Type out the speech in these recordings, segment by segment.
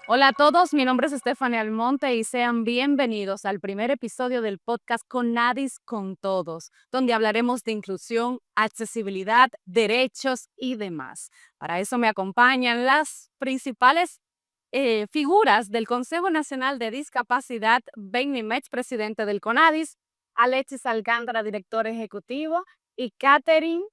Hola a todos, mi nombre es Stephanie Almonte y sean bienvenidos al primer episodio del podcast Conadis con Todos, donde hablaremos de inclusión, accesibilidad, derechos y demás. Para eso me acompañan las principales figuras del Consejo Nacional de Discapacidad, Benny Mech, presidente del Conadis, Alexis Alcántara, director ejecutivo, y Catherine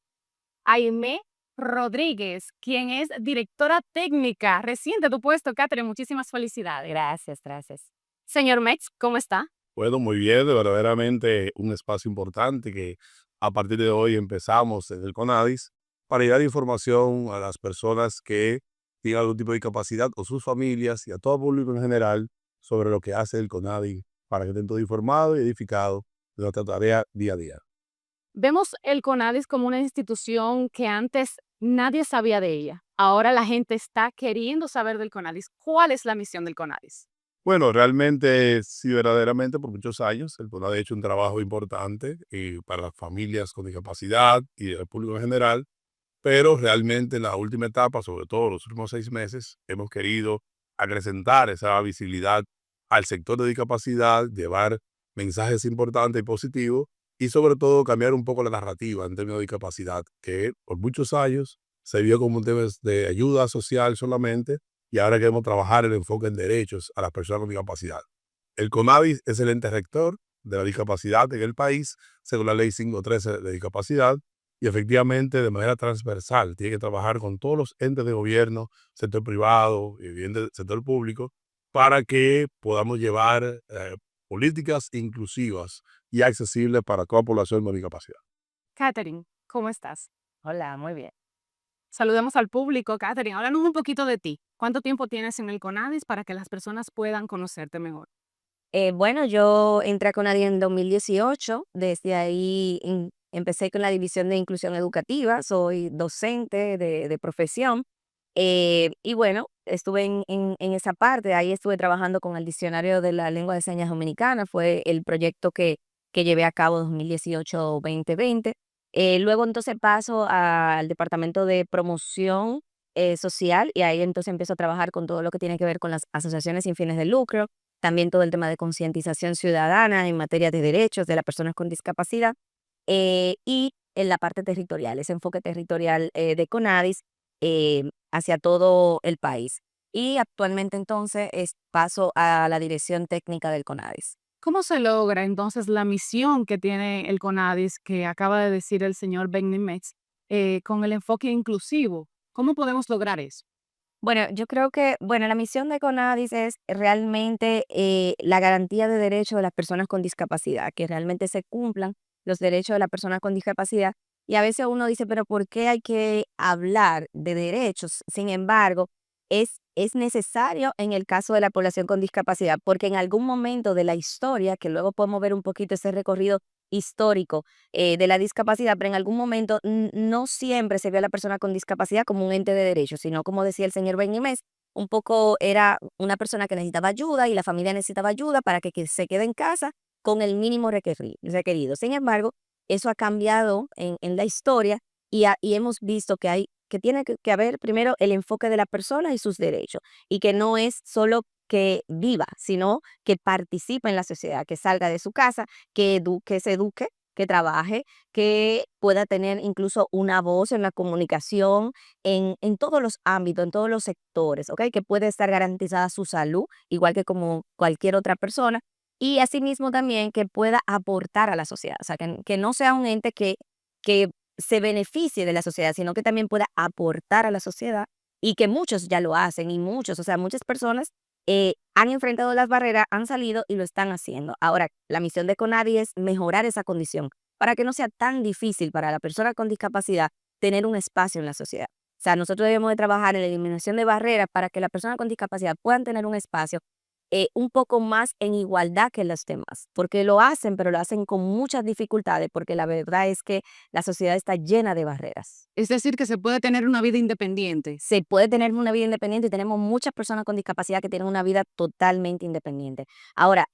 Aimé Rodríguez, quien es directora técnica recién de tu puesto. Catherine, muchísimas felicidades. Gracias, gracias. Señor Mex, ¿cómo está? Bueno, muy bien, verdaderamente un espacio importante que a partir de hoy empezamos en el CONADIS para llevar información a las personas que tienen algún tipo de discapacidad o sus familias y a todo público en general sobre lo que hace el CONADIS para que estén todos informados y edificados de nuestra tarea día a día. Vemos el CONADIS como una institución que antes nadie sabía de ella. Ahora la gente está queriendo saber del CONADIS. ¿Cuál es la misión del CONADIS? Bueno, realmente, sí, verdaderamente por muchos años el CONADIS ha hecho un trabajo importante para las familias con discapacidad y el público en general. Pero realmente en la última etapa, sobre todo los últimos 6 meses, hemos querido acrecentar esa visibilidad al sector de discapacidad, llevar mensajes importantes y positivos y sobre todo cambiar un poco la narrativa en términos de discapacidad, que por muchos años se vio como un tema de ayuda social solamente y ahora queremos trabajar el enfoque en derechos a las personas con discapacidad. El CONADIS es el ente rector de la discapacidad en el país, según la ley 513 de discapacidad, y efectivamente de manera transversal tiene que trabajar con todos los entes de gobierno, sector privado y bien del sector público, para que podamos llevar políticas inclusivas y accesibles para toda población con discapacidad. Catherine, ¿cómo estás? Hola, muy bien. Saludemos al público. Catherine, háblanos un poquito de ti. ¿Cuánto tiempo tienes en el CONADIS para que las personas puedan conocerte mejor? Bueno, yo entré a Conadi en 2018. Desde ahí empecé con la división de inclusión educativa. Soy docente de profesión. Y bueno, estuve en esa parte. Ahí estuve trabajando con el diccionario de la lengua de señas dominicana. Fue el proyecto que llevé a cabo 2018-2020. Luego entonces paso al departamento de promoción social, y ahí entonces empiezo a trabajar con todo lo que tiene que ver con las asociaciones sin fines de lucro, también todo el tema de concientización ciudadana en materia de derechos de las personas con discapacidad, y en la parte territorial, ese enfoque territorial de CONADIS hacia todo el país. Y actualmente entonces paso a la dirección técnica del CONADIS. ¿Cómo se logra entonces la misión que tiene el CONADIS, que acaba de decir el señor Benny Metz, con el enfoque inclusivo? ¿Cómo podemos lograr eso? Bueno, yo creo que, bueno, la misión de CONADIS es realmente la garantía de derechos de las personas con discapacidad, que realmente se cumplan los derechos de las personas con discapacidad. Y a veces uno dice, pero ¿por qué hay que hablar de derechos? Sin embargo, es necesario en el caso de la población con discapacidad, porque en algún momento de la historia, que luego podemos ver un poquito ese recorrido histórico de la discapacidad, pero en algún momento no siempre se vio a la persona con discapacidad como un ente de derechos, sino como decía el señor Benimés, un poco era una persona que necesitaba ayuda y la familia necesitaba ayuda para que se quede en casa con el mínimo requerido. Sin embargo, eso ha cambiado en la historia, y hemos visto que tiene que haber primero el enfoque de la persona y sus derechos, y que no es solo que viva, sino que participe en la sociedad, que salga de su casa, que se eduque, que trabaje, que pueda tener incluso una voz en la comunicación, en todos los ámbitos, en todos los sectores, ¿ok? Que puede estar garantizada su salud, igual que como cualquier otra persona, y asimismo también que pueda aportar a la sociedad, o sea, que no sea un ente que se beneficie de la sociedad, sino que también pueda aportar a la sociedad, y que muchos ya lo hacen, y muchos, o sea, muchas personas han enfrentado las barreras, han salido y lo están haciendo. Ahora, la misión de CONADI es mejorar esa condición para que no sea tan difícil para la persona con discapacidad tener un espacio en la sociedad. O sea, nosotros debemos de trabajar en la eliminación de barreras para que las personas con discapacidad puedan tener un espacio un poco más en igualdad que los demás, porque lo hacen, pero lo hacen con muchas dificultades, porque la verdad es que la sociedad está llena de barreras. Es decir, que se puede tener una vida independiente. Se puede tener una vida independiente, y tenemos muchas personas con discapacidad que tienen una vida totalmente independiente. Ahora,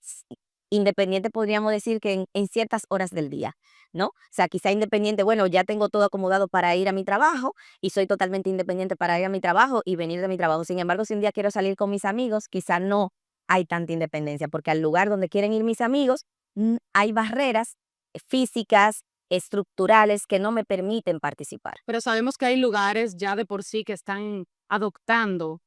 independiente podríamos decir que en ciertas horas del día, ¿no? O sea, quizá independiente, bueno, ya tengo todo acomodado para ir a mi trabajo y soy totalmente independiente para ir a mi trabajo y venir de mi trabajo. Sin embargo, si un día quiero salir con mis amigos, quizá no hay tanta independencia, porque al lugar donde quieren ir mis amigos, hay barreras físicas, estructurales que no me permiten participar. Pero sabemos que hay lugares ya de por sí que están adoptando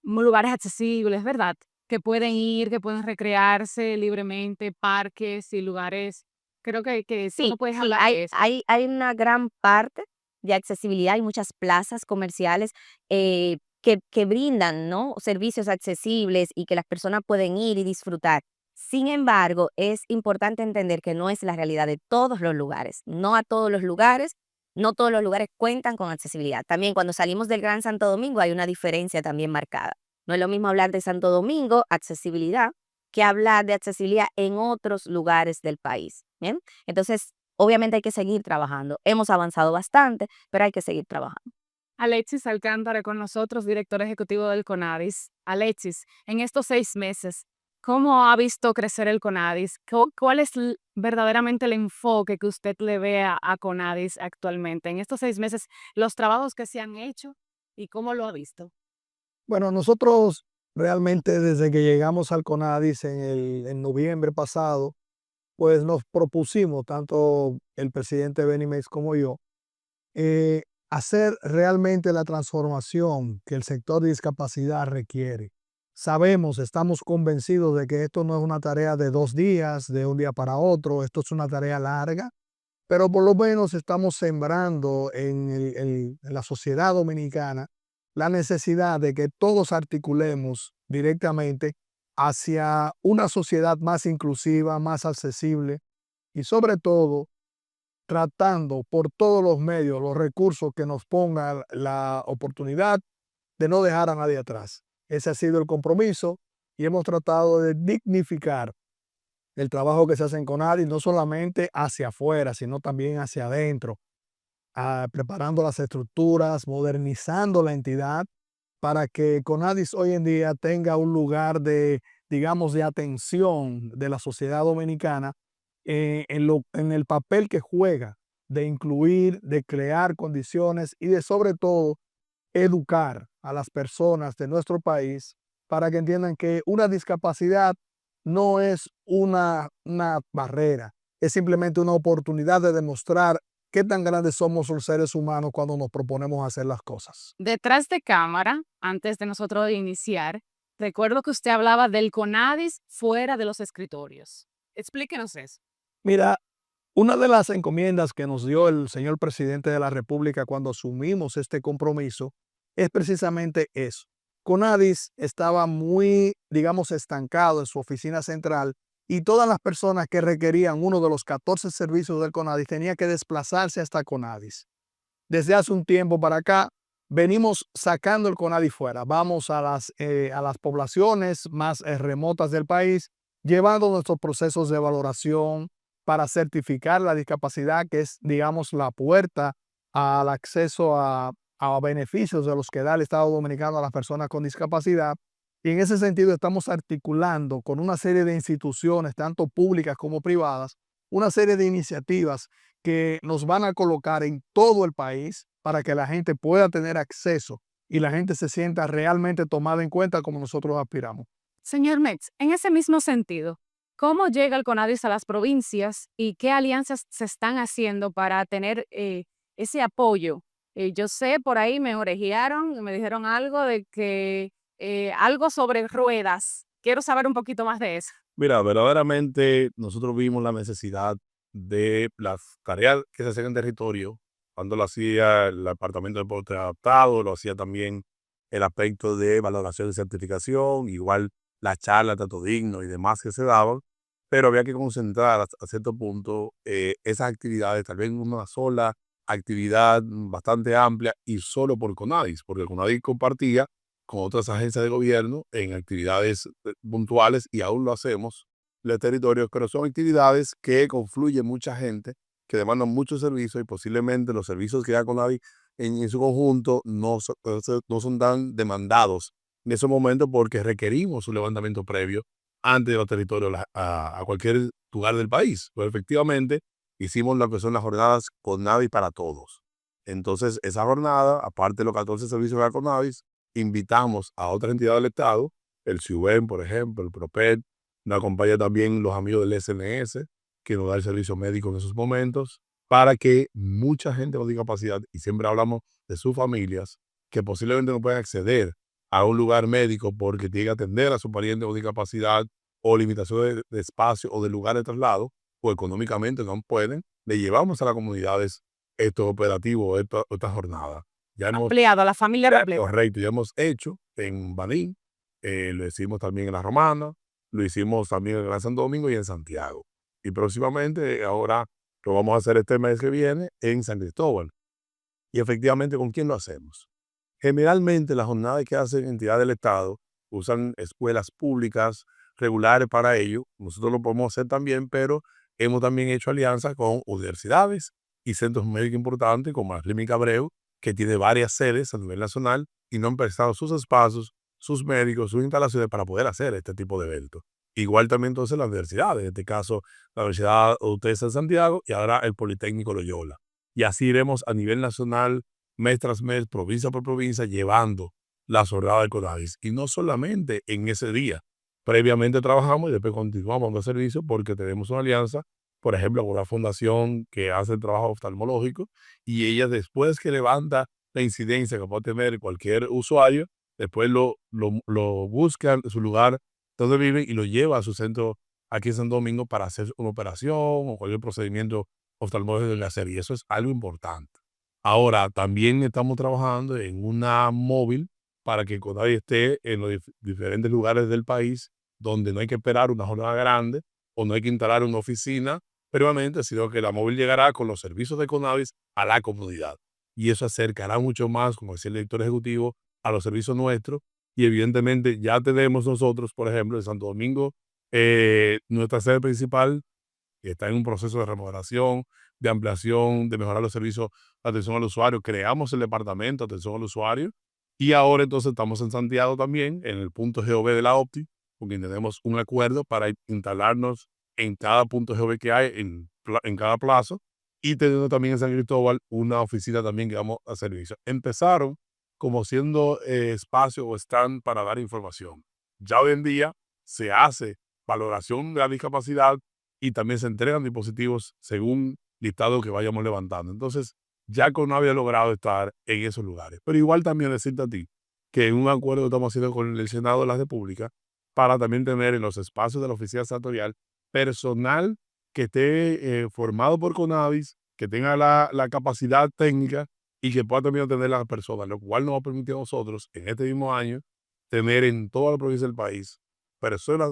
lugares accesibles, ¿verdad? Que pueden ir, que pueden recrearse libremente, parques y lugares. Creo que tú Sí, no puedes sí, hablar hay de eso. hay hay una gran parte de accesibilidad, hay muchas plazas comerciales, que brindan, ¿no?, servicios accesibles y que las personas pueden ir y disfrutar. Sin embargo, es importante entender que no es la realidad de todos los lugares, no todos los lugares cuentan con accesibilidad. También cuando salimos del Gran Santo Domingo hay una diferencia también marcada. No es lo mismo hablar de Santo Domingo, accesibilidad, que hablar de accesibilidad en otros lugares del país, ¿bien? Entonces, obviamente hay que seguir trabajando. Hemos avanzado bastante, pero hay que seguir trabajando. Alexis Alcántara con nosotros, director ejecutivo del CONADIS. Alexis, en estos 6 meses, ¿cómo ha visto crecer el CONADIS? ¿Cuál es verdaderamente el enfoque que usted le ve a CONADIS actualmente? En estos 6 meses, los trabajos que se han hecho y cómo lo ha visto. Bueno, nosotros realmente desde que llegamos al CONADIS en noviembre pasado, pues nos propusimos, tanto el presidente Benimex como yo, hacer realmente la transformación que el sector de discapacidad requiere. Sabemos, estamos convencidos de que esto no es una tarea de 2 días, de un día para otro, esto es una tarea larga, pero por lo menos estamos sembrando en la sociedad dominicana la necesidad de que todos articulemos directamente hacia una sociedad más inclusiva, más accesible y sobre todo tratando por todos los medios, los recursos que nos pongan la oportunidad de no dejar a nadie atrás. Ese ha sido el compromiso y hemos tratado de dignificar el trabajo que se hace en CONADIS, no solamente hacia afuera, sino también hacia adentro, preparando las estructuras, modernizando la entidad para que CONADIS hoy en día tenga un lugar de, digamos, de atención de la sociedad dominicana en el papel que juega de incluir, de crear condiciones y de sobre todo educar a las personas de nuestro país para que entiendan que una discapacidad no es una barrera, es simplemente una oportunidad de demostrar qué tan grandes somos los seres humanos cuando nos proponemos hacer las cosas. Detrás de cámara, antes de nosotros iniciar, recuerdo que usted hablaba del CONADIS fuera de los escritorios. Explíquenos eso. Mira, una de las encomiendas que nos dio el señor presidente de la República cuando asumimos este compromiso es precisamente eso. CONADIS estaba muy, digamos, estancado en su oficina central y todas las personas que requerían uno de los 14 servicios del CONADIS tenían que desplazarse hasta CONADIS. Desde hace un tiempo para acá, venimos sacando el CONADIS fuera. Vamos a las poblaciones más remotas del país, llevando nuestros procesos de valoración para certificar la discapacidad, que es, digamos, la puerta al acceso a beneficios de los que da el Estado Dominicano a las personas con discapacidad. Y en ese sentido estamos articulando con una serie de instituciones, tanto públicas como privadas, una serie de iniciativas que nos van a colocar en todo el país para que la gente pueda tener acceso y la gente se sienta realmente tomada en cuenta como nosotros aspiramos. Señor Metz, en ese mismo sentido, ¿cómo llega el CONADIS a las provincias y qué alianzas se están haciendo para tener ese apoyo? Yo sé, por ahí me orejearon, me dijeron algo de que algo sobre ruedas. Quiero saber un poquito más de eso. Mira, verdaderamente nosotros vimos la necesidad de las tareas que se hacían en territorio, cuando lo hacía el Departamento de Deporte Adaptado, lo hacía también el aspecto de valoración y certificación, igual las charlas, trato digno y demás que se daban, pero había que concentrar a cierto punto esas actividades, tal vez en una sola actividad bastante amplia y solo por CONADIS, porque el CONADIS compartía con otras agencias de gobierno en actividades puntuales y aún lo hacemos de territorios, pero son actividades que confluyen mucha gente, que demandan muchos servicios y posiblemente los servicios que da CONADIS en su conjunto no son tan demandados en ese momento porque requerimos un levantamiento previo antes de los territorios a cualquier lugar del país. Pues efectivamente hicimos lo que son las jornadas Conavis para todos. Entonces, esa jornada, aparte de los 14 servicios de Conavis, invitamos a otras entidades del Estado, el CIUBEN, por ejemplo, el PROPET, nos acompaña también los amigos del SNS, que nos da el servicio médico en esos momentos, para que mucha gente con discapacidad, y siempre hablamos de sus familias, que posiblemente no puedan acceder a un lugar médico porque tiene que atender a su pariente con discapacidad o limitación de espacio o de lugar de traslado, o económicamente no pueden, le llevamos a las comunidades estos operativos, esta jornada. Ya hemos, Ampliado a la familia completa. correcto, ya hemos hecho en Baní, lo hicimos también en La Romana, lo hicimos también en Gran Santo Domingo y en Santiago. Y próximamente, ahora lo vamos a hacer este mes que viene en San Cristóbal. Y efectivamente, ¿con quién lo hacemos? Generalmente las jornadas que hacen entidades del Estado usan escuelas públicas regulares para ello. Nosotros lo podemos hacer también, pero hemos también hecho alianzas con universidades y centros médicos importantes como la Clínica Abreu, que tiene varias sedes a nivel nacional y nos han prestado sus espacios, sus médicos, sus instalaciones para poder hacer este tipo de eventos. Igual también entonces las universidades, en este caso la Universidad UTESA de Santiago y ahora el Politécnico Loyola. Y así iremos a nivel nacional, mes tras mes, provincia por provincia, llevando la jornada de Conavis. Y no solamente en ese día. Previamente trabajamos y después continuamos dando servicio porque tenemos una alianza, por ejemplo, con una fundación que hace el trabajo oftalmológico y ella después que levanta la incidencia que puede tener cualquier usuario, después lo busca en su lugar donde vive y lo lleva a su centro aquí en Santo Domingo para hacer una operación o cualquier procedimiento oftalmológico que hacer. Y eso es algo importante. Ahora, también estamos trabajando en una móvil para que Conavi esté en los diferentes lugares del país donde no hay que esperar una jornada grande o no hay que instalar una oficina previamente, sino que la móvil llegará con los servicios de Conavis a la comunidad. Y eso acercará mucho más, como decía el director ejecutivo, a los servicios nuestros. Y evidentemente ya tenemos nosotros, por ejemplo, en Santo Domingo, nuestra sede principal que está en un proceso de remodelación, de ampliación, de mejorar los servicios de atención al usuario. Creamos el departamento de atención al usuario y ahora entonces estamos en Santiago también, en el punto GOV de la OPTI, con quien tenemos un acuerdo para instalarnos en cada punto GOV que hay en cada plazo y teniendo también en San Cristóbal una oficina también que vamos a servicio. Empezaron como siendo espacio o stand para dar información. Ya hoy en día se hace valoración de la discapacidad y también se entregan dispositivos según listado que vayamos levantando. Entonces, ya no había logrado estar en esos lugares. Pero igual también decirte a ti que en un acuerdo que estamos haciendo con el Senado de la República para también tener en los espacios de la oficina senatorial personal que esté formado por Conavis, que tenga la capacidad técnica y que pueda también atender a las personas, lo cual nos va a permitir a nosotros en este mismo año tener en toda la provincia del país personas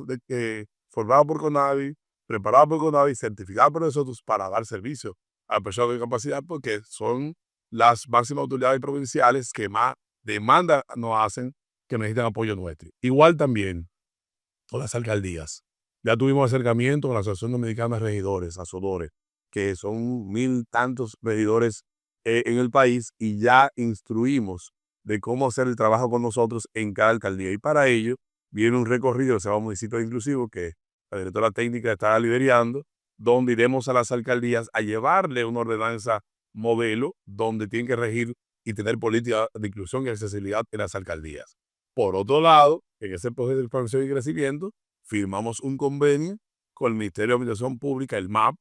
formadas por Conavis, preparadas por Conavis, certificadas por nosotros para dar servicio a personas con discapacidad porque son las máximas autoridades provinciales que más demanda nos hacen que necesitan apoyo nuestro. Igual también con las alcaldías. Ya tuvimos acercamiento con la Asociación Dominicana de Regidores, ASODORE, que son 1000 tantos regidores en el país y ya instruimos de cómo hacer el trabajo con nosotros en cada alcaldía. Y para ello viene un recorrido que se llama Municipio Inclusivo que la directora técnica está liderando, donde iremos a las alcaldías a llevarle una ordenanza modelo donde tienen que regir y tener política de inclusión y accesibilidad en las alcaldías. Por otro lado, en ese proceso de expansión y crecimiento, firmamos un convenio con el Ministerio de Administración Pública, el MAP,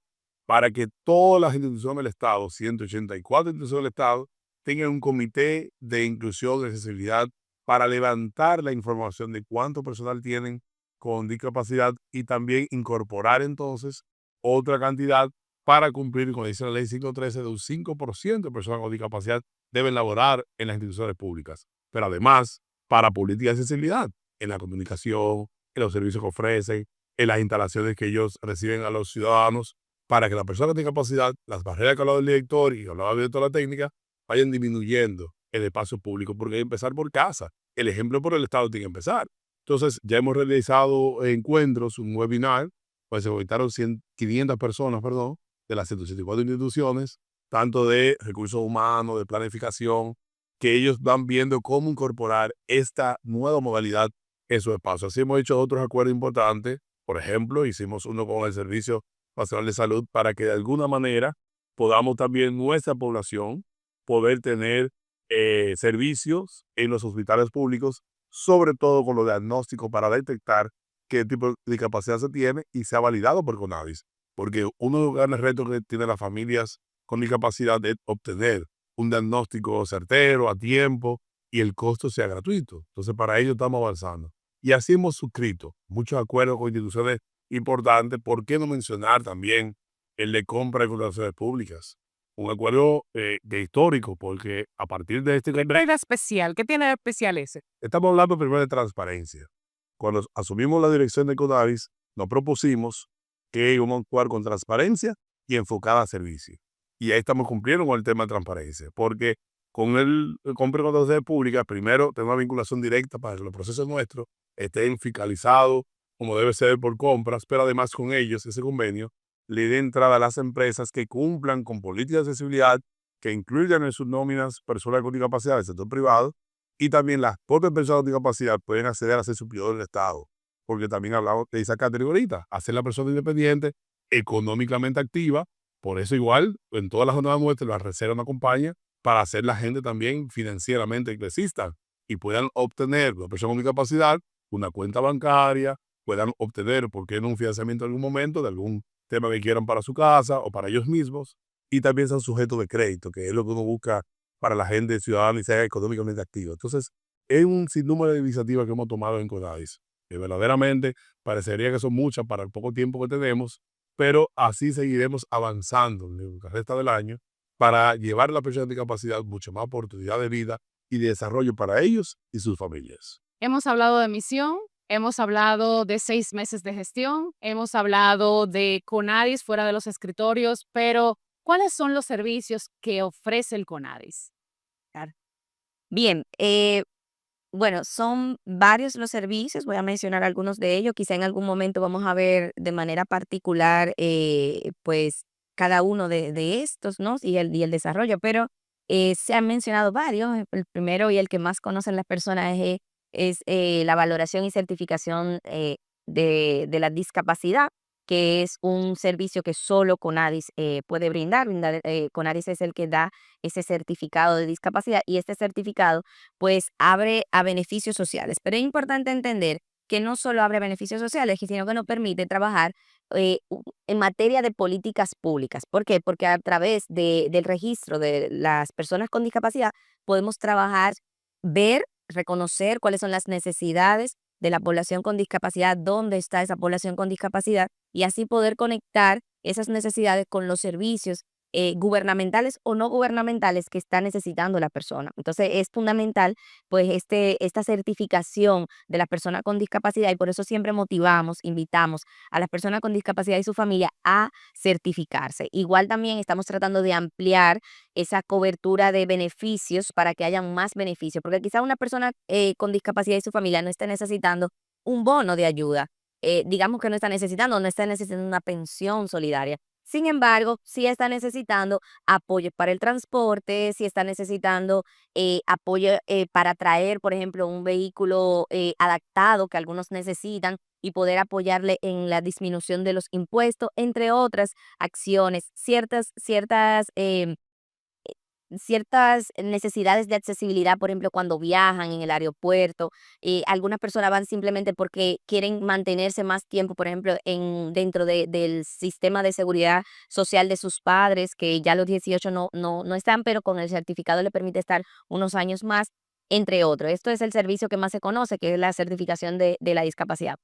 para que todas las instituciones del Estado, 184 instituciones del Estado, tengan un comité de inclusión y accesibilidad para levantar la información de cuánto personal tienen con discapacidad y también incorporar entonces otra cantidad para cumplir con la ley 513 de un 5% de personas con discapacidad deben laborar en las instituciones públicas. Pero además, para política de accesibilidad, en la comunicación, en los servicios que ofrecen, en las instalaciones que ellos reciben a los ciudadanos, para que las personas con discapacidad, las barreras que hablaba el director y hablaba el director de la técnica, vayan disminuyendo el espacio público, porque hay que empezar por casa. El ejemplo por el Estado tiene que empezar. Entonces, ya hemos realizado encuentros, un webinar, pues se conectaron 500 personas, de las 184 instituciones, tanto de recursos humanos, de planificación, que ellos van viendo cómo incorporar esta nueva modalidad esos espacios. Así hemos hecho otros acuerdos importantes. Por ejemplo, hicimos uno con el Servicio Nacional de Salud para que de alguna manera podamos también nuestra población poder tener servicios en los hospitales públicos, sobre todo con los diagnósticos para detectar qué tipo de discapacidad se tiene y sea validado por CONADIS. Porque uno de los grandes retos que tienen las familias con discapacidad es obtener un diagnóstico certero, a tiempo, y el costo sea gratuito. Entonces, para ello estamos avanzando. Y así hemos suscrito muchos acuerdos con instituciones importantes. ¿Por qué no mencionar también el de compra de contrataciones públicas? Un acuerdo que histórico, porque a partir de este... ¿Qué regla especial? ¿Qué tiene de especial ese? Estamos hablando primero de transparencia. Cuando asumimos la dirección de CONADIS, nos propusimos que íbamos a actuar con transparencia y enfocada a servicio. Y ahí estamos cumpliendo con el tema de transparencia, porque con el compra de contrataciones públicas, primero tenemos una vinculación directa para que los procesos nuestros estén fiscalizados como debe ser por compras, pero además con ellos, ese convenio, le dé entrada a las empresas que cumplan con políticas de accesibilidad, que incluyan en sus nóminas personas con discapacidad del sector privado, y también las propias personas con discapacidad pueden acceder a ser superior del Estado, porque también hablamos de esa categoría, hacer la persona independiente, económicamente activa. Por eso igual, en todas las jornadas nuestras, la Reserva nos acompaña para hacer la gente también financieramente que existan y puedan obtener, las personas con discapacidad, una cuenta bancaria, puedan obtener, ¿por qué no un financiamiento en algún momento de algún tema que quieran para su casa o para ellos mismos? Y también son sujetos de crédito, que es lo que uno busca para la gente ciudadana y sea económicamente activa. Entonces, es un sinnúmero de iniciativas que hemos tomado en CONADIS, que verdaderamente parecería que son muchas para el poco tiempo que tenemos, pero así seguiremos avanzando en lo que resta del año para llevar a la persona con discapacidad mucho más oportunidad de vida y de desarrollo para ellos y sus familias. Hemos hablado de misión, hemos hablado de 6 meses de gestión, hemos hablado de CONADIS fuera de los escritorios, pero ¿cuáles son los servicios que ofrece el CONADIS? Bien, bueno, son varios los servicios, voy a mencionar algunos de ellos, quizá en algún momento vamos a ver de manera particular, pues, cada uno de estos, ¿no? Y el desarrollo, pero se han mencionado varios. El primero y el que más conocen las personas es la valoración y certificación de la discapacidad, que es un servicio que solo CONADIS puede brindar. CONADIS es el que da ese certificado de discapacidad y este certificado pues abre a beneficios sociales. Pero es importante entender que no solo abre a beneficios sociales, sino que nos permite trabajar en materia de políticas públicas. ¿Por qué? Porque a través del registro de las personas con discapacidad podemos trabajar, ver, reconocer cuáles son las necesidades de la población con discapacidad, dónde está esa población con discapacidad y así poder conectar esas necesidades con los servicios gubernamentales o no gubernamentales que está necesitando la persona. Entonces es fundamental pues esta certificación de la persona con discapacidad y por eso siempre motivamos, invitamos a las personas con discapacidad y su familia a certificarse. Igual también estamos tratando de ampliar esa cobertura de beneficios para que haya más beneficios, porque quizá una persona con discapacidad y su familia no esté necesitando un bono de ayuda, digamos que no está necesitando una pensión solidaria. Sin embargo, sí está necesitando apoyo para el transporte, sí está necesitando apoyo para traer, por ejemplo, un vehículo adaptado que algunos necesitan y poder apoyarle en la disminución de los impuestos, entre otras acciones, ciertas necesidades de accesibilidad, por ejemplo, cuando viajan en el aeropuerto. Algunas personas van simplemente porque quieren mantenerse más tiempo, por ejemplo, dentro del sistema de seguridad social de sus padres, que ya a los 18 no están, pero con el certificado le permite estar unos años más, entre otros. Esto es el servicio que más se conoce, que es la certificación de la discapacidad.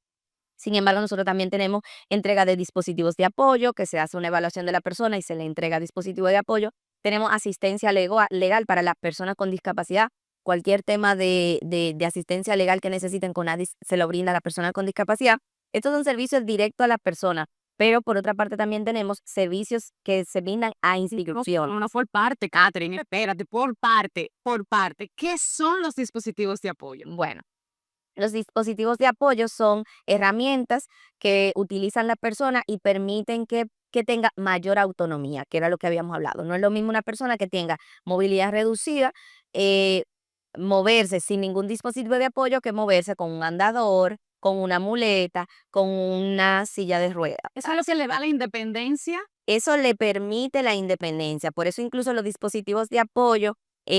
Sin embargo, nosotros también tenemos entrega de dispositivos de apoyo, que se hace una evaluación de la persona y se le entrega dispositivo de apoyo. Tenemos asistencia legal para las personas con discapacidad. Cualquier tema de asistencia legal que necesiten con ADIS se lo brinda a la persona con discapacidad. Estos son servicios directos a la persona, pero por otra parte también tenemos servicios que se brindan a institución. No, por parte, Catherine, espérate, por parte, por parte. ¿Qué son los dispositivos de apoyo? Bueno, los dispositivos de apoyo son herramientas que utilizan la persona y permiten que tenga mayor autonomía, que era lo que habíamos hablado. No es lo mismo una persona que tenga movilidad reducida, eh, moverse sin ningún dispositivo de apoyo que moverse con un andador, con una muleta, con una silla de ruedas. ¿Eso es lo que le da la independencia? Eso le permite la independencia. Por eso incluso los dispositivos de apoyo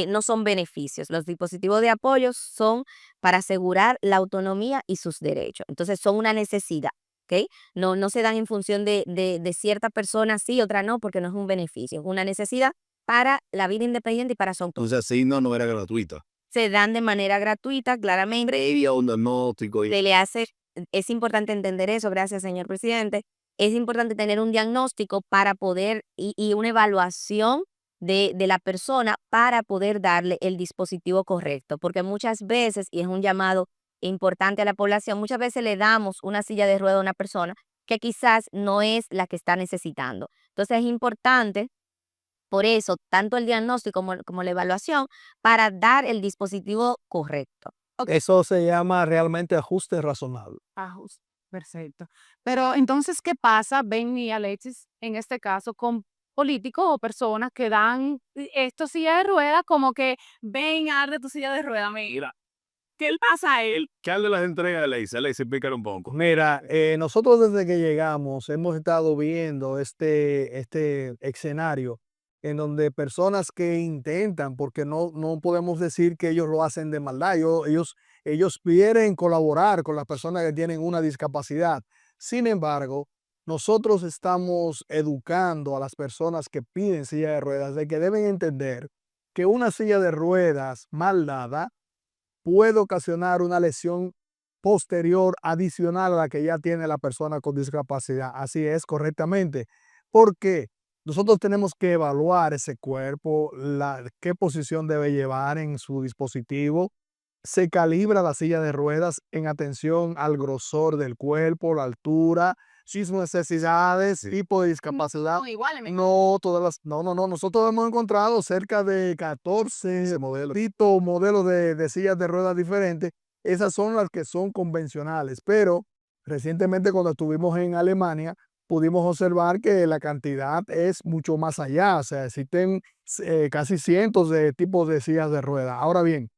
no son beneficios. Los dispositivos de apoyo son para asegurar la autonomía y sus derechos. Entonces son una necesidad, ¿ok? No se dan en función de cierta persona sí, otra no, porque no es un beneficio. Es una necesidad para la vida independiente y para su autonomía. Entonces, así no era gratuita. Se dan de manera gratuita, claramente. Previa a un diagnóstico. Se le hace, es importante entender eso, gracias, señor presidente. Es importante tener un diagnóstico para poder y una evaluación de la persona para poder darle el dispositivo correcto, porque muchas veces, y es un llamado importante a la población, muchas veces le damos una silla de ruedas a una persona que quizás no es la que está necesitando. Entonces es importante, por eso, tanto el diagnóstico como la evaluación, para dar el dispositivo correcto. Eso se llama realmente ajuste razonable. Ajus, perfecto. Pero entonces, ¿qué pasa, Ben y Alexis, en este caso, con políticos o personas que dan esto silla de ruedas como que ven, arde tu silla de ruedas, mira? ¿Qué le pasa a él? ¿Qué de las entregas le hice? Le hice explícale un poco. Mira, nosotros desde que llegamos hemos estado viendo este escenario en donde personas que intentan, porque no podemos decir que ellos lo hacen de maldad, ellos quieren colaborar con las personas que tienen una discapacidad. Sin embargo, nosotros estamos educando a las personas que piden silla de ruedas de que deben entender que una silla de ruedas mal dada puede ocasionar una lesión posterior adicional a la que ya tiene la persona con discapacidad. Así es, correctamente. Porque nosotros tenemos que evaluar ese cuerpo, qué posición debe llevar en su dispositivo. Se calibra la silla de ruedas en atención al grosor del cuerpo, la altura, sus necesidades, tipo de discapacidad. No, igual, No, no. Nosotros hemos encontrado cerca de 14 modelos de sillas de ruedas diferentes. Esas son las que son convencionales, pero recientemente cuando estuvimos en Alemania, pudimos observar que la cantidad es mucho más allá. O sea, existen casi cientos de tipos de sillas de ruedas. Ahora bien,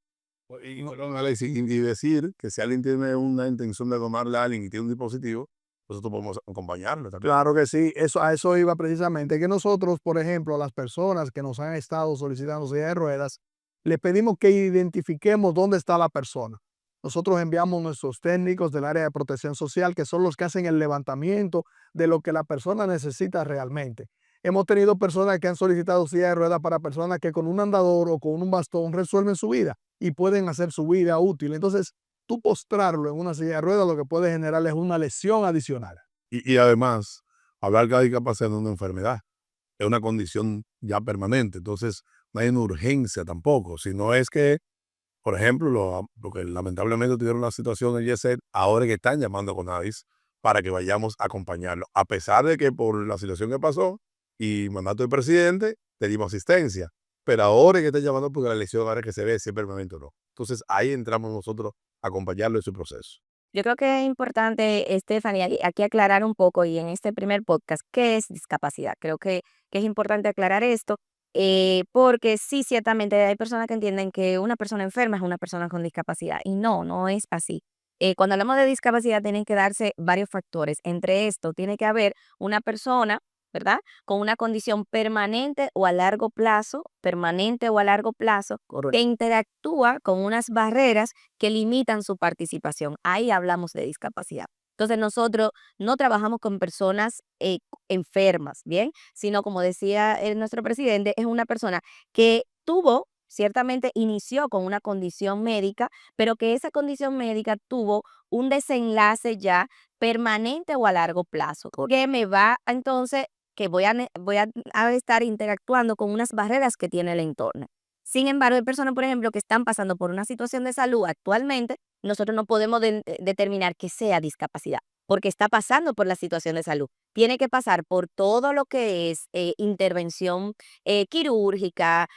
Perdón, Alexis, y decir que si alguien tiene una intención de donarle a alguien y tiene un dispositivo, nosotros podemos acompañarlo. ¿Está claro? claro que sí, a eso iba precisamente, que nosotros, por ejemplo, a las personas que nos han estado solicitando silla de ruedas, le pedimos que identifiquemos dónde está la persona. Nosotros enviamos nuestros técnicos del área de protección social, que son los que hacen el levantamiento de lo que la persona necesita realmente. Hemos tenido personas que han solicitado silla de ruedas para personas que con un andador o con un bastón resuelven su vida y pueden hacer su vida útil. Entonces, tú postrarlo en una silla de ruedas lo que puede generar es una lesión adicional. Y además, hablar de discapacidad no es una enfermedad, es una condición ya permanente. Entonces, no hay una urgencia tampoco, sino es que, por ejemplo, lo que lamentablemente tuvieron la situación en Yeset, ahora es que están llamando a CONADIS para que vayamos a acompañarlo, a pesar de que por la situación que pasó y mandato del presidente, le dimos asistencia. Pero ahora es que están llamando porque la lesión ahora es que se ve si es permanente o no. Entonces, ahí entramos nosotros a acompañarlo en su proceso. Yo creo que es importante, Stephanie, aquí aclarar un poco y en este primer podcast, ¿qué es discapacidad? Creo que es importante aclarar esto, porque sí, ciertamente hay personas que entienden que una persona enferma es una persona con discapacidad y no es así. Cuando hablamos de discapacidad tienen que darse varios factores. Entre esto, tiene que haber una persona, ¿verdad? Con una condición permanente o a largo plazo, que interactúa con unas barreras que limitan su participación. Ahí hablamos de discapacidad. Entonces nosotros no trabajamos con personas enfermas, ¿bien? Sino, como decía nuestro presidente, es una persona que ciertamente inició con una condición médica, pero que esa condición médica tuvo un desenlace ya permanente o a largo plazo, que me va entonces que voy a estar interactuando con unas barreras que tiene el entorno. Sin embargo, hay personas, por ejemplo, que están pasando por una situación de salud actualmente, nosotros no podemos determinar que sea discapacidad, porque está pasando por la situación de salud. Tiene que pasar por todo lo que es intervención quirúrgica,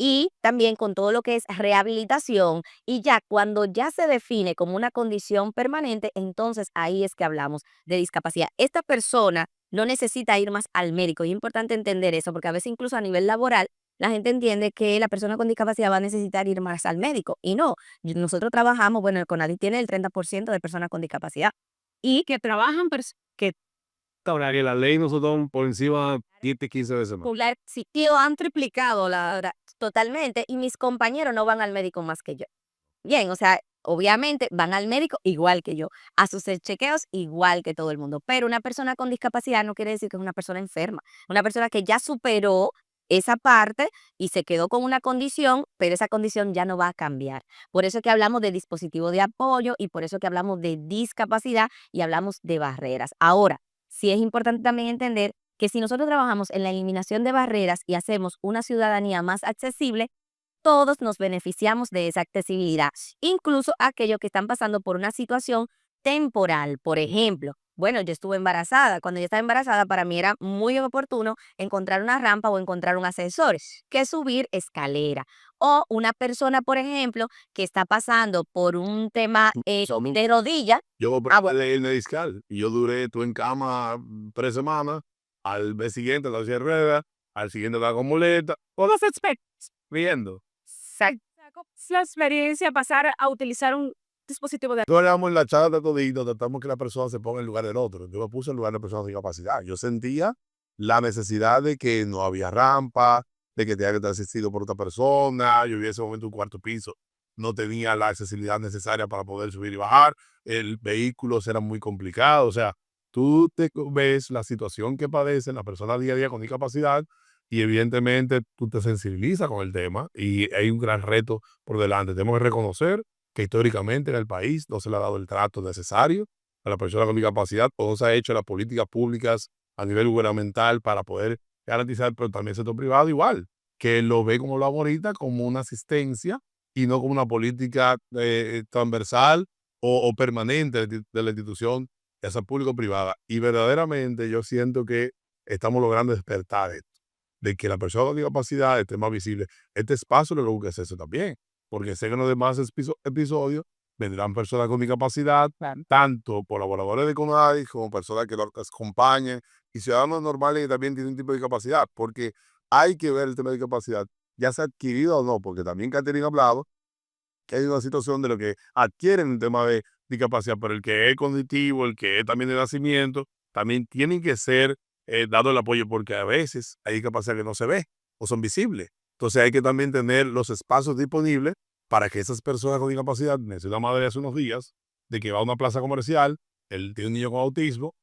y también con todo lo que es rehabilitación, y ya cuando ya se define como una condición permanente, entonces ahí es que hablamos de discapacidad. Esta persona no necesita ir más al médico, y es importante entender eso, porque a veces incluso a nivel laboral la gente entiende que la persona con discapacidad va a necesitar ir más al médico. Y no, nosotros trabajamos, bueno, el CONADI tiene el 30% de personas con discapacidad. Y Que trabajan, que Ahora que la ley nosotros por encima 10, 15 veces más. popular, sí, y lo han triplicado totalmente. Y mis compañeros no van al médico más que yo. Bien, o sea, obviamente van al médico igual que yo, a sus chequeos igual que todo el mundo, pero una persona con discapacidad no quiere decir que es una persona enferma, una persona que ya superó esa parte y se quedó con una condición, pero esa condición ya no va a cambiar. Por eso es que hablamos de dispositivo de apoyo y por eso es que hablamos de discapacidad y hablamos de barreras. Ahora, sí es importante también entender que si nosotros trabajamos en la eliminación de barreras y hacemos una ciudadanía más accesible, todos nos beneficiamos de esa accesibilidad, incluso aquellos que están pasando por una situación temporal. Por ejemplo, bueno, yo estuve embarazada. Cuando yo estaba embarazada, para mí era muy oportuno encontrar una rampa o encontrar un ascensor que subir escalera. O una persona, por ejemplo, que está pasando por un tema de rodilla. Yo Ah, operé bueno. de hernia discal y yo duré, tú en cama 3 semanas, al mes siguiente la silla de ruedas, al siguiente la con muleta, todos expertos. viendo. La experiencia, pasar a utilizar un dispositivo de Nosotros hablamos en la charla todito, tratamos que la persona se ponga en lugar del otro. Yo me puse en lugar de personas con discapacidad. Yo sentía la necesidad de que no había rampa, de que tenía que estar asistido por otra persona. Yo vivía en ese momento un cuarto piso, no tenía la accesibilidad necesaria para poder subir y bajar. El vehículo era muy complicado. O sea, tú te ves la situación que padecen las personas día a día con discapacidad y evidentemente tú te sensibilizas con el tema y hay un gran reto por delante. Tenemos que reconocer que históricamente en el país no se le ha dado el trato necesario a la persona con discapacidad o no se ha hecho las políticas públicas a nivel gubernamental para poder garantizar, pero también el sector privado igual, que lo ve como lo hago ahorita, como una asistencia y no como una política transversal o permanente de la institución, ya sea público o privada. Y verdaderamente yo siento que estamos logrando despertar esto, de que la persona con discapacidad esté más visible. Este espacio lo que busca es eso también, porque sé que en los demás episodios vendrán personas con discapacidad, tanto colaboradores de CONADI como personas que los acompañen y ciudadanos normales que también tienen un tipo de discapacidad, porque hay que ver el tema de discapacidad, ya sea adquirido o no, porque también Catherine ha hablado que hay una situación de lo que adquieren el tema de discapacidad, pero el que es cognitivo, el que es también de nacimiento, también tienen que ser dado el apoyo, porque a veces hay discapacidad que no se ve o son visibles. Entonces hay que también tener los espacios disponibles para que esas personas con discapacidad, me decía una madre hace unos días, de que va a una plaza comercial, él tiene un niño con autismo,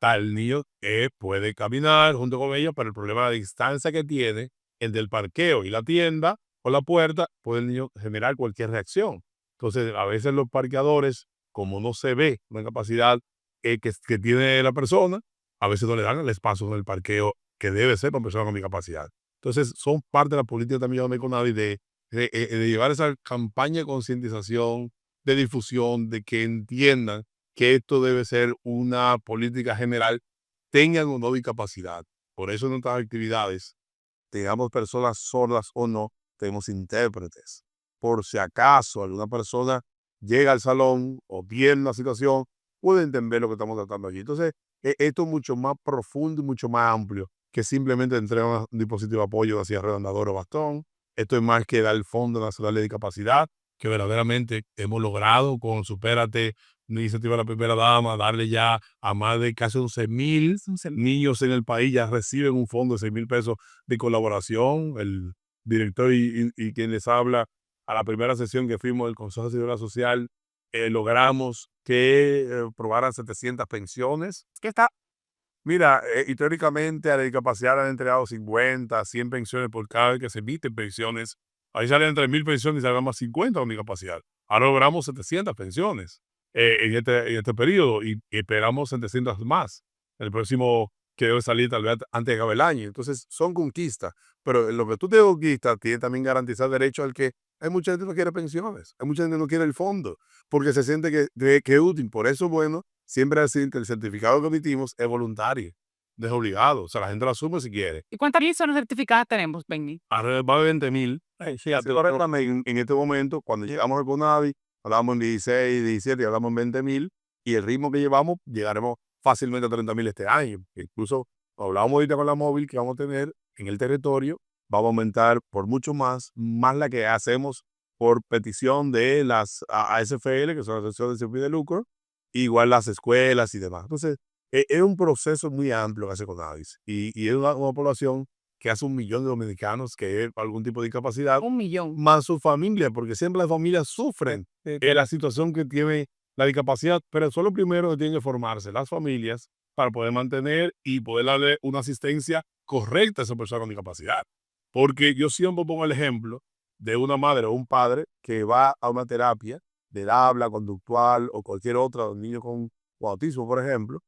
tal niño puede caminar junto con ella, pero el problema de la distancia que tiene entre el parqueo y la tienda o la puerta, puede el niño generar cualquier reacción. Entonces, a veces los parqueadores, como no se ve una capacidad que tiene la persona, a veces no le dan el espacio en el parqueo que debe ser para personas con discapacidad. Entonces, son parte de la política también de CONADI de llevar esa campaña de concientización, de difusión, de que entiendan que esto debe ser una política general, tengan o no discapacidad. Por eso en nuestras actividades, tengamos personas sordas o no, tenemos intérpretes. Por si acaso alguna persona llega al salón o tiene una situación, puede entender lo que estamos tratando allí. Entonces, esto es mucho más profundo y mucho más amplio que simplemente entregar un dispositivo de apoyo hacia redondador o bastón. Esto es más que dar el Fondo Nacional de Discapacidad, que verdaderamente hemos logrado con Supérate, una iniciativa de la primera dama, darle ya a más de casi 11,000 niños en el país, ya reciben un fondo de 6,000 pesos de colaboración. El director y quien les habla, a la primera sesión que fuimos del Consejo de Seguridad Social, logramos que aprobaran 700 pensiones. Que está, mira, históricamente a la discapacidad han entregado 50, 100 pensiones por cada vez que se emiten pensiones. Ahí salen 3,000 pensiones y salgan más 50 con discapacidad. Ahora logramos 700 pensiones en este periodo y esperamos 700 más. El próximo que debe salir tal vez antes de que acabe el año. Entonces son conquistas, pero en lo que tú te conquistas tiene también garantizar derecho al que hay mucha gente que no quiere pensiones, hay mucha gente que no quiere el fondo, porque se siente que es útil. Por eso, bueno, siempre decir que el certificado que emitimos es voluntario, no es obligado. O sea, la gente lo asume si quiere. ¿Y cuántas personas certificadas tenemos, Benny? Alrededor de 20,000. Sí, En este momento, cuando llegamos al CONADI, hablamos en 16, 17 y hablamos en 20,000, y el ritmo que llevamos, llegaremos fácilmente a 30,000 este año. Incluso hablábamos ahorita con la móvil que vamos a tener en el territorio vamos a aumentar por mucho más la que hacemos por petición de las ASFL, que son las asociaciones sin fin de lucro, igual las escuelas y demás. Entonces, es un proceso muy amplio que hace Conadis y es una población que hace 1 millón de dominicanos que es algún tipo de discapacidad, 1 millón. más su familia, porque siempre las familias sufren la situación que tiene la discapacidad, pero eso es lo primero que tienen que formarse las familias para poder mantener y poder darle una asistencia correcta a esa persona con discapacidad. Porque yo siempre pongo el ejemplo de una madre o un padre que va a una terapia del habla, conductual o cualquier otra, un niño con autismo, por ejemplo,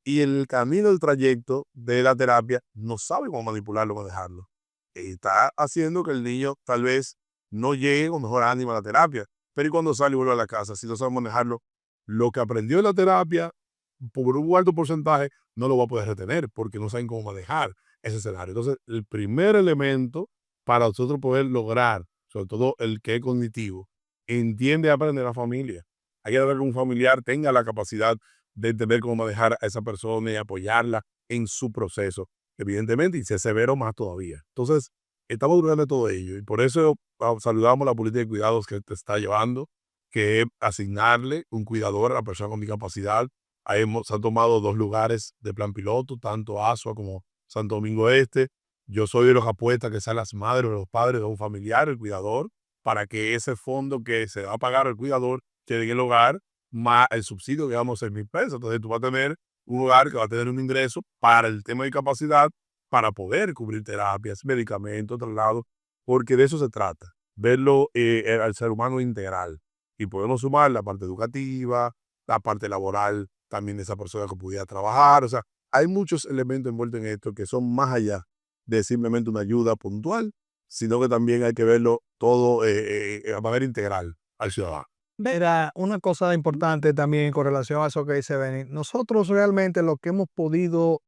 y en el camino del trayecto de la terapia no sabe cómo manipularlo o manejarlo. Y está haciendo que el niño tal vez no llegue con mejor ánimo a la terapia, pero y cuando sale y vuelve a la casa, si no sabe manejarlo, lo que aprendió en la terapia, por un alto porcentaje, no lo va a poder retener porque no saben cómo manejar ese escenario. Entonces, el primer elemento para nosotros poder lograr, sobre todo el que es cognitivo, entiende a aprender a la familia. Hay que ver que un familiar tenga la capacidad de entender cómo manejar a esa persona y apoyarla en su proceso, evidentemente, y si es severo, más todavía. Entonces, estamos durando todo ello y por eso saludamos la política de cuidados que te está llevando, que es asignarle un cuidador a la persona con discapacidad. Ahí se han tomado 2 lugares de plan piloto, tanto Asua como Santo Domingo Este. Yo soy de los que apuesta que sean las madres o los padres de un familiar, el cuidador, para que ese fondo que se va a pagar al cuidador quede en el hogar, más el subsidio que vamos a 6,000 pesos. Entonces tú vas a tener un hogar que va a tener un ingreso para el tema de discapacidad, para poder cubrir terapias, medicamentos, traslados, porque de eso se trata, verlo al ser humano integral. Y podemos sumar la parte educativa, la parte laboral, también de esa persona que pudiera trabajar. O sea, hay muchos elementos envueltos en esto que son más allá de simplemente una ayuda puntual, sino que también hay que verlo todo a manera integral al ciudadano. Mira, una cosa importante también con relación a eso que dice Benny, nosotros realmente lo que hemos podido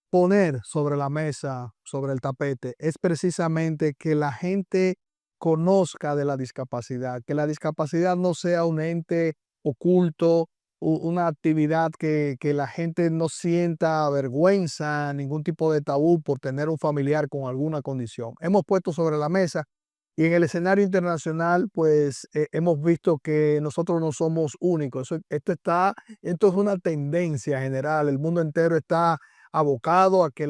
poner sobre la mesa, sobre el tapete, es precisamente que la gente conozca de la discapacidad, que la discapacidad no sea un ente oculto, una actividad que la gente no sienta vergüenza, ningún tipo de tabú por tener un familiar con alguna condición. Hemos puesto sobre la mesa y en el escenario internacional, pues hemos visto que nosotros no somos únicos. Esto es una tendencia general. El mundo entero está abocado a que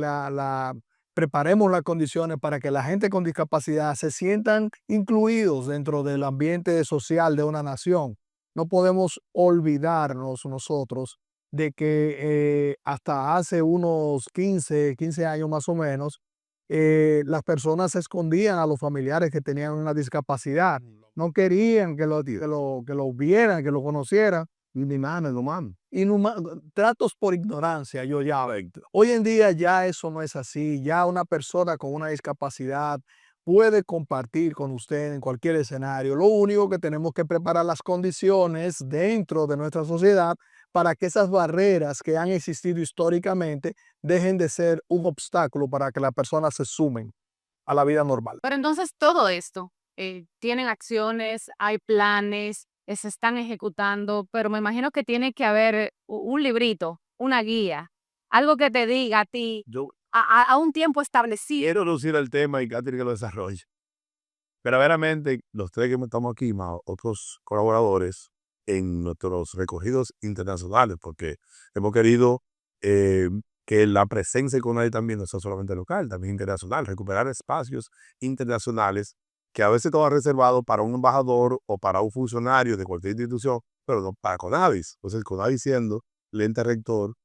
preparemos las condiciones para que la gente con discapacidad se sientan incluidos dentro del ambiente social de una nación. No podemos olvidarnos nosotros de que hasta hace unos 15 años más o menos, las personas se escondían a los familiares que tenían una discapacidad. No querían que lo vieran, que lo conocieran. Tratos por ignorancia, yo ya. Hoy en día ya eso no es así. Ya una persona con una discapacidad puede compartir con usted en cualquier escenario. Lo único que tenemos que preparar las condiciones dentro de nuestra sociedad para que esas barreras que han existido históricamente dejen de ser un obstáculo para que las personas se sumen a la vida normal. Pero entonces todo esto, tienen acciones, hay planes, se están ejecutando, pero me imagino que tiene que haber un librito, una guía, algo que te diga a ti Yo a un tiempo establecido. quiero lucir el tema y Catherine que lo desarrolle. Pero verdaderamente, los tres que estamos aquí, más otros colaboradores en nuestros recorridos internacionales, porque hemos querido que la presencia con nadie también no sea solamente local, también internacional, recuperar espacios internacionales que a veces estaban reservados para un embajador o para un funcionario de cualquier institución, pero no para Conadis. Entonces, Conadis siendo el ente rector,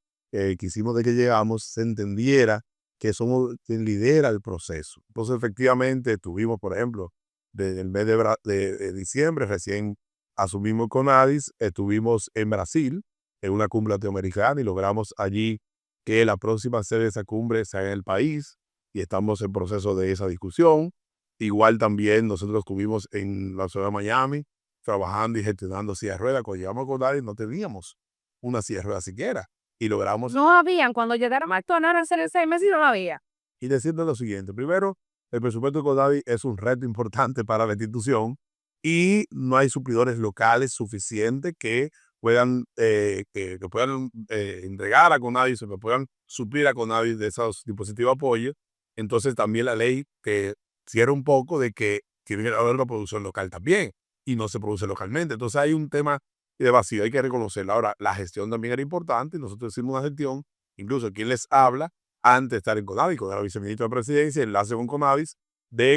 quisimos de que llegamos, se entendiera que somos quien lidera el proceso. Entonces, efectivamente, tuvimos, por ejemplo, desde el mes de diciembre, recién asumimos Conadis, estuvimos en Brasil, en una cumbre latinoamericana, y logramos allí que la próxima sede de esa cumbre sea en el país, y estamos en proceso de esa discusión. Igual también nosotros estuvimos en la ciudad de Miami, trabajando y gestionando sillas de ruedas. Cuando llegamos a Conadis no teníamos una silla de ruedas siquiera, y logramos No habían, cuando llegaron a McDonald's hace 6 meses no había. y decirte lo siguiente. Primero, el presupuesto de Conadis es un reto importante para la institución y no hay suplidores locales suficientes que puedan, que puedan entregar a Conadis, que puedan suplir a Conadis de esos dispositivos de apoyo. Entonces también la ley que adquiere un poco de que tiene que haber una producción local también, y no se produce localmente. Entonces hay un tema de vacío, hay que reconocerlo. Ahora, la gestión también era importante, y nosotros hicimos una gestión, incluso quien les habla, antes de estar en Conavis, con la viceministra de Presidencia, enlace con Conavis,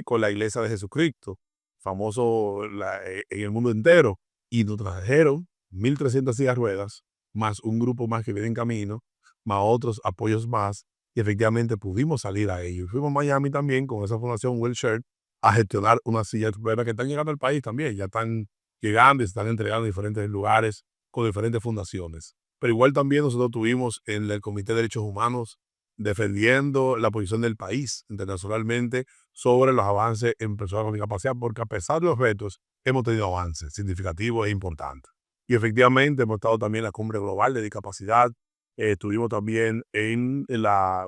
con la Iglesia de Jesucristo, famoso en el mundo entero, y nos trajeron 1.300 sillas de ruedas, más un grupo más que viene en camino, más otros apoyos más, y efectivamente pudimos salir a ello. Fuimos a Miami también con esa fundación Wilshire a gestionar unas sillas de ruedas que están llegando al país también, ya están llegando y se están entregando en diferentes lugares con diferentes fundaciones. Pero igual también nosotros tuvimos en el Comité de Derechos Humanos defendiendo la posición del país internacionalmente sobre los avances en personas con discapacidad, porque a pesar de los retos, hemos tenido avances significativos e importantes. Y efectivamente hemos estado también en la Cumbre Global de Discapacidad, estuvimos también en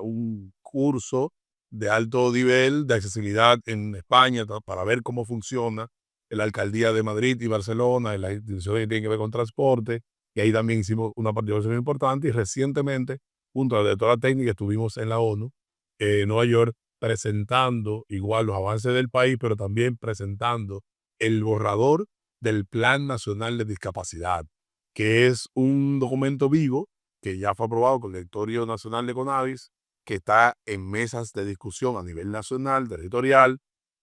un curso de alto nivel de accesibilidad en España para ver cómo funciona en la Alcaldía de Madrid y Barcelona, en las instituciones que tienen que ver con transporte, y ahí también hicimos una participación importante, y recientemente, junto a la directora técnica, estuvimos en la ONU, en Nueva York, presentando igual los avances del país, pero también presentando el borrador del Plan Nacional de Discapacidad, que es un documento vivo que ya fue aprobado con el Directorio Nacional de Conavis, que está en mesas de discusión a nivel nacional, territorial,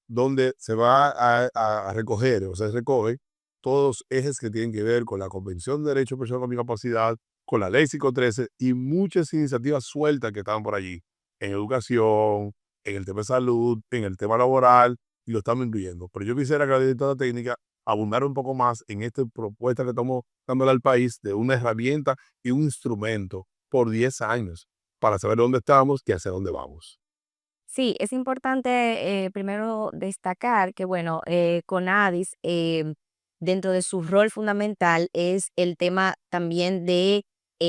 donde se va a recoger, o sea, se recoge todos los ejes que tienen que ver con la Convención de Derechos de Personas con Discapacidad, con la Ley 513 y muchas iniciativas sueltas que estaban por allí, en educación, en el tema de salud, en el tema laboral, y lo estamos incluyendo. Pero yo quisiera que la directora técnica abundara un poco más en esta propuesta que estamos dándole al país de una herramienta y un instrumento por 10 años para saber dónde estamos y hacia dónde vamos. Sí, es importante primero destacar que, bueno, CONADIS, dentro de su rol fundamental es el tema también de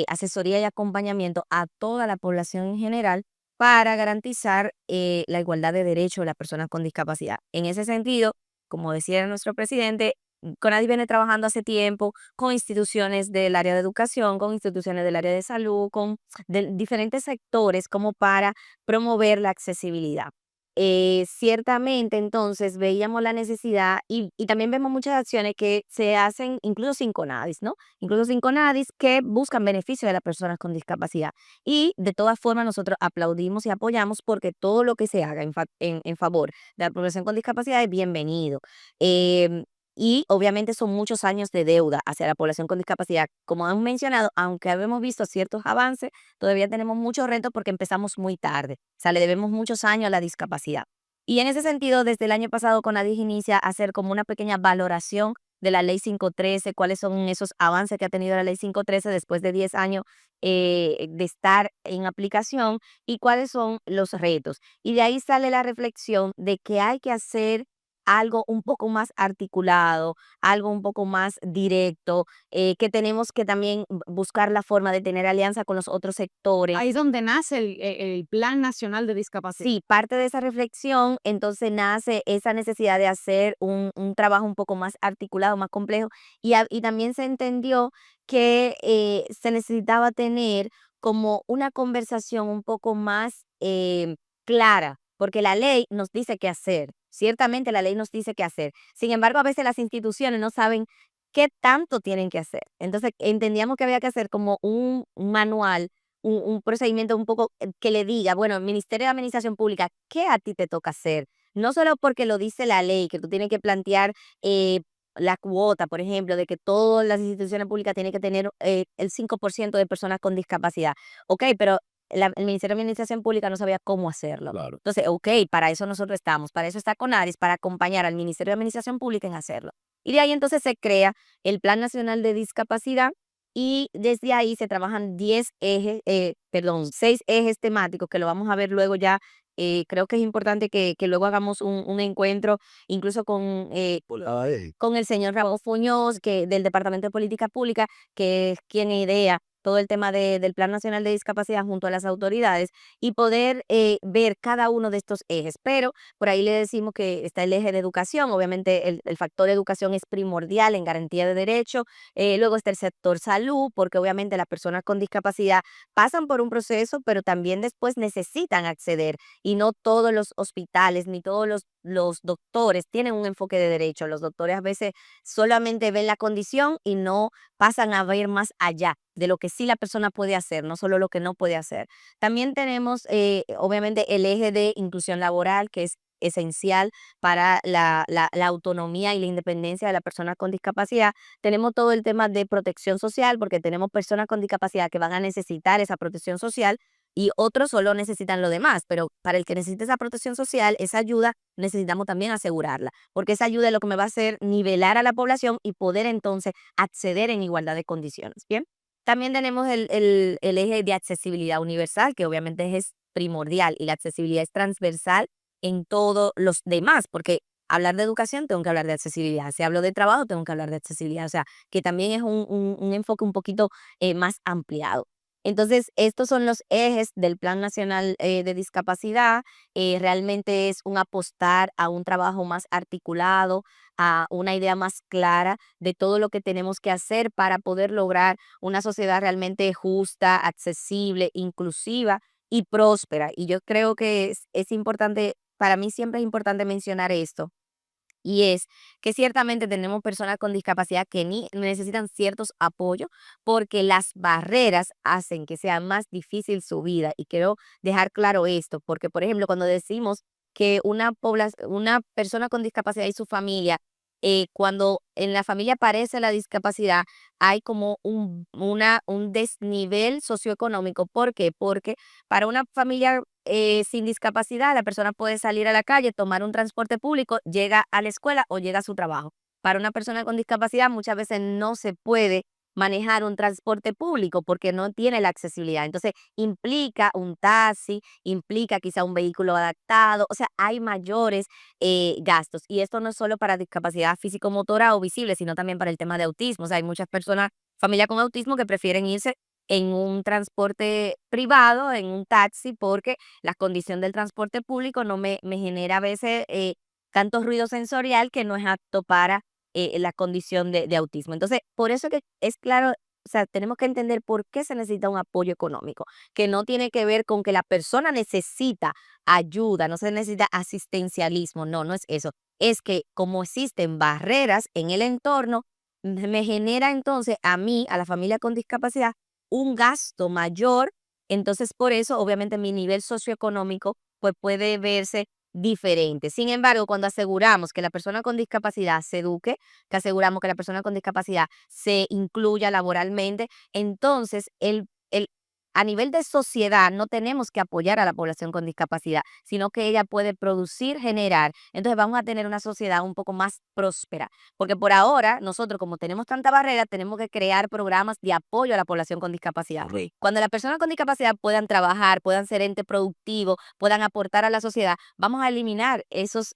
asesoría y acompañamiento a toda la población en general para garantizar la igualdad de derechos de las personas con discapacidad. En ese sentido, como decía nuestro presidente, CONADIS viene trabajando hace tiempo con instituciones del área de educación, con instituciones del área de salud, con diferentes sectores como para promover la accesibilidad. Ciertamente, entonces, veíamos la necesidad y también vemos muchas acciones que se hacen incluso sin CONADIS, ¿no? Incluso sin CONADIS que buscan beneficio de las personas con discapacidad. Y de todas formas, nosotros aplaudimos y apoyamos porque todo lo que se haga en favor de la población con discapacidad es bienvenido. Em, y obviamente son muchos años de deuda hacia la población con discapacidad. Como han mencionado, aunque habíamos visto ciertos avances, todavía tenemos muchos retos porque empezamos muy tarde. O sea, le debemos muchos años a la discapacidad. Y en ese sentido, desde el año pasado, CONADIS inicia a hacer como una pequeña valoración de la Ley 513, cuáles son esos avances que ha tenido la Ley 513 después de 10 años de estar en aplicación y cuáles son los retos. Y de ahí sale la reflexión de que hay que hacer algo un poco más articulado, algo un poco más directo, que tenemos que también buscar la forma de tener alianza con los otros sectores. Ahí es donde nace el Plan Nacional de Discapacidad. Sí, parte de esa reflexión, entonces nace esa necesidad de hacer un trabajo un poco más articulado, más complejo, y también se entendió que se necesitaba tener como una conversación un poco más clara, porque la ley nos dice qué hacer, ciertamente la ley nos dice qué hacer. Sin embargo, a veces las instituciones no saben qué tanto tienen que hacer. Entonces, entendíamos que había que hacer como un manual, un procedimiento un poco que le diga, bueno, Ministerio de Administración Pública, ¿qué a ti te toca hacer? No solo porque lo dice la ley, que tú tienes que plantear la cuota, por ejemplo, de que todas las instituciones públicas tienen que tener el 5% de personas con discapacidad. Ok, pero el Ministerio de Administración Pública no sabía cómo hacerlo. Claro. Entonces, ok, para eso nosotros estamos, para eso está CONADIS, para acompañar al Ministerio de Administración Pública en hacerlo. Y de ahí entonces se crea el Plan Nacional de Discapacidad y desde ahí se trabajan 6 ejes temáticos que lo vamos a ver luego ya. Creo que es importante que luego hagamos un encuentro incluso con el señor Raúl Fuñoz, del Departamento de Política Pública, que es quien idea todo el tema del Plan Nacional de Discapacidad junto a las autoridades y poder ver cada uno de estos ejes. Pero por ahí le decimos que está el eje de educación, obviamente el factor educación es primordial en garantía de derecho, luego está el sector salud, porque obviamente las personas con discapacidad pasan por un proceso, pero también después necesitan acceder y no todos los hospitales ni todos los los doctores tienen un enfoque de derecho. Los doctores a veces solamente ven la condición y no pasan a ver más allá de lo que sí la persona puede hacer, no solo lo que no puede hacer. También tenemos, obviamente, el eje de inclusión laboral, que es esencial para la autonomía y la independencia de la persona con discapacidad. Tenemos todo el tema de protección social, porque tenemos personas con discapacidad que van a necesitar esa protección social y otros solo necesitan lo demás, pero para el que necesite esa protección social, esa ayuda, necesitamos también asegurarla, porque esa ayuda es lo que me va a hacer nivelar a la población y poder entonces acceder en igualdad de condiciones. Bien. También tenemos el eje de accesibilidad universal, que obviamente es primordial, y la accesibilidad es transversal en todos los demás, porque hablar de educación tengo que hablar de accesibilidad, si hablo de trabajo tengo que hablar de accesibilidad, o sea, que también es un enfoque un poquito más ampliado. Entonces, estos son los ejes del Plan Nacional de Discapacidad. Realmente es un apostar a un trabajo más articulado, a una idea más clara de todo lo que tenemos que hacer para poder lograr una sociedad realmente justa, accesible, inclusiva y próspera. Y yo creo que es importante, para mí siempre es importante mencionar esto, y es que ciertamente tenemos personas con discapacidad que necesitan ciertos apoyos porque las barreras hacen que sea más difícil su vida. Y quiero dejar claro esto, porque por ejemplo, cuando decimos que una persona con discapacidad y su familia, cuando en la familia aparece la discapacidad, hay como un desnivel socioeconómico. ¿Por qué? Porque para una familia sin discapacidad, la persona puede salir a la calle, tomar un transporte público, llega a la escuela o llega a su trabajo. Para una persona con discapacidad muchas veces no se puede manejar un transporte público porque no tiene la accesibilidad. Entonces, implica un taxi, implica quizá un vehículo adaptado, o sea, hay mayores gastos. Y esto no es solo para discapacidad físico-motora o visible, sino también para el tema de autismo. O sea, hay muchas personas, familia con autismo, que prefieren irse en un transporte privado, en un taxi, porque la condición del transporte público no me genera a veces tanto ruido sensorial que no es apto para la condición de autismo. Entonces, por eso que es claro, o sea, tenemos que entender por qué se necesita un apoyo económico, que no tiene que ver con que la persona necesita ayuda, no se necesita asistencialismo, no, no es eso. Es que como existen barreras en el entorno, me genera entonces a mí, a la familia con discapacidad, un gasto mayor. Entonces, por eso, obviamente, mi nivel socioeconómico pues, puede verse diferente. Sin embargo, cuando aseguramos que la persona con discapacidad se eduque, que aseguramos que la persona con discapacidad se incluya laboralmente, entonces a nivel de sociedad no tenemos que apoyar a la población con discapacidad, sino que ella puede producir, generar. Entonces vamos a tener una sociedad un poco más próspera, porque por ahora nosotros, como tenemos tanta barrera, tenemos que crear programas de apoyo a la población con discapacidad. Correcto. Cuando las personas con discapacidad puedan trabajar, puedan ser ente productivo, puedan aportar a la sociedad, vamos a eliminar esas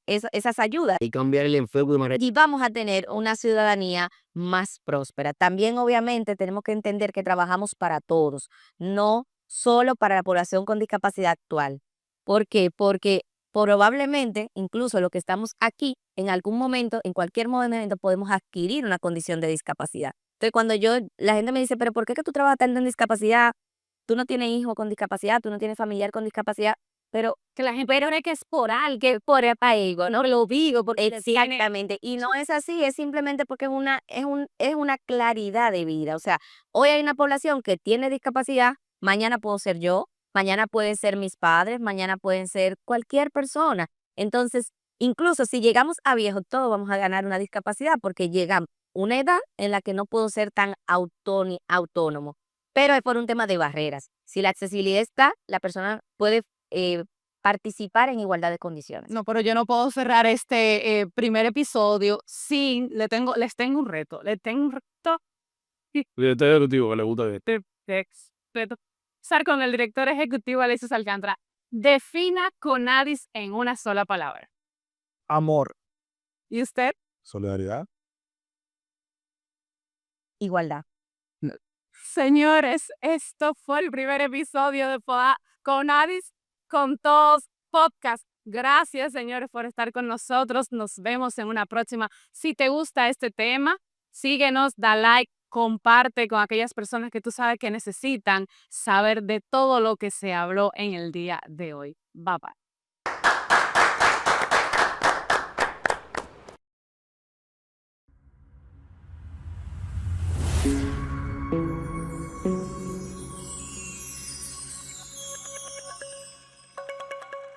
ayudas Y cambiar el enfoque de manera. y vamos a tener una ciudadanía más próspera. También, obviamente, tenemos que entender que trabajamos para todos, no solo para la población con discapacidad actual. ¿Por qué? Porque probablemente, incluso los que estamos aquí, en algún momento, en cualquier momento, podemos adquirir una condición de discapacidad. Entonces, cuando la gente me dice, pero ¿por qué que tú trabajas tanto en discapacidad? Tú no tienes hijo con discapacidad, tú no tienes familiar con discapacidad, pero Que la gente cree que es por algo, que por algo, no lo digo porque tiene. exactamente, y no es así, es simplemente porque es una claridad de vida. O sea, hoy hay una población que tiene discapacidad, mañana puedo ser yo, mañana pueden ser mis padres, mañana pueden ser cualquier persona. Entonces, incluso si llegamos a viejos, todos vamos a ganar una discapacidad porque llega una edad en la que no puedo ser tan autónomo, pero es por un tema de barreras. Si la accesibilidad está, la persona puede participar en igualdad de condiciones. No, pero yo no puedo cerrar este primer episodio sin, les tengo un reto, Director ejecutivo que le gusta de. reto. Estar con el director ejecutivo Alexis Alcántara. Defina CONADIS en una sola palabra. Amor. ¿Y usted? Solidaridad. Igualdad. Señores, esto fue el primer episodio de CONADIS con todos podcast. Gracias, señores, por estar con nosotros. Nos vemos en una próxima. Si te gusta este tema, síguenos, da like, comparte con aquellas personas que tú sabes que necesitan saber de todo lo que se habló en el día de hoy. Bye bye. Gracias.